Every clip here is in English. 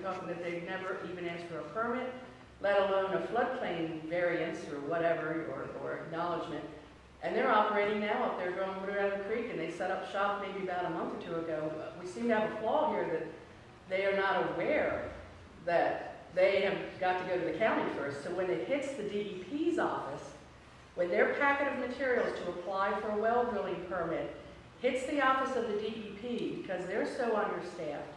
talking that they've never even asked for a permit, let alone a floodplain variance or whatever, or acknowledgement. And they're operating now up there drawing water out of the creek, and they set up shop maybe about a month or two ago. We seem to have a flaw here that they are not aware that they have got to go to the county first. So when it hits the DEP's office, when their packet of materials to apply for a well drilling permit hits the office of the DEP, because they're so understaffed,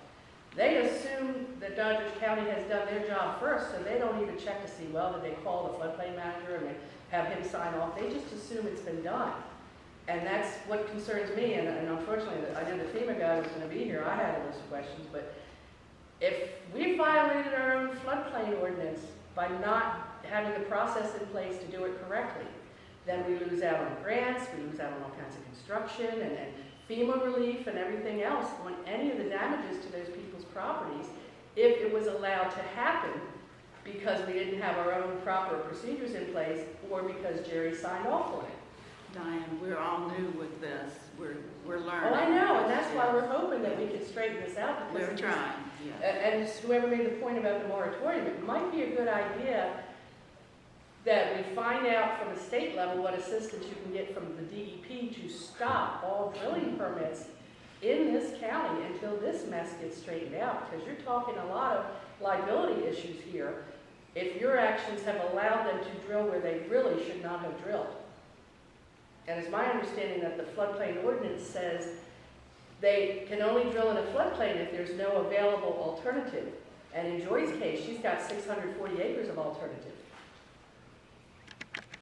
they assume that Doddridge County has done their job first, so they don't even check to see, well, did they call the floodplain manager and have him sign off? They just assume it's been done. And that's what concerns me, and unfortunately, I know the FEMA guy was going to be here. I had a list of questions, but if we violated our own floodplain ordinance by not having the process in place to do it correctly, then we lose out on grants, we lose out on all kinds of construction and FEMA relief and everything else on any of the damages to those people's properties if it was allowed to happen because we didn't have our own proper procedures in place or because Jerry signed off on it. Diane, we're all new with this. We're learning. Oh, I know, and that's why we're hoping that we can straighten this out. We're trying. And whoever made the point about the moratorium, it might be a good idea that we find out from the state level what assistance you can get from the DEP to stop all drilling permits in this county until this mess gets straightened out, because you're talking a lot of liability issues here if your actions have allowed them to drill where they really should not have drilled. And it's my understanding that the floodplain ordinance says they can only drill in a floodplain if there's no available alternative. And in Joy's case, she's got 640 acres of alternative.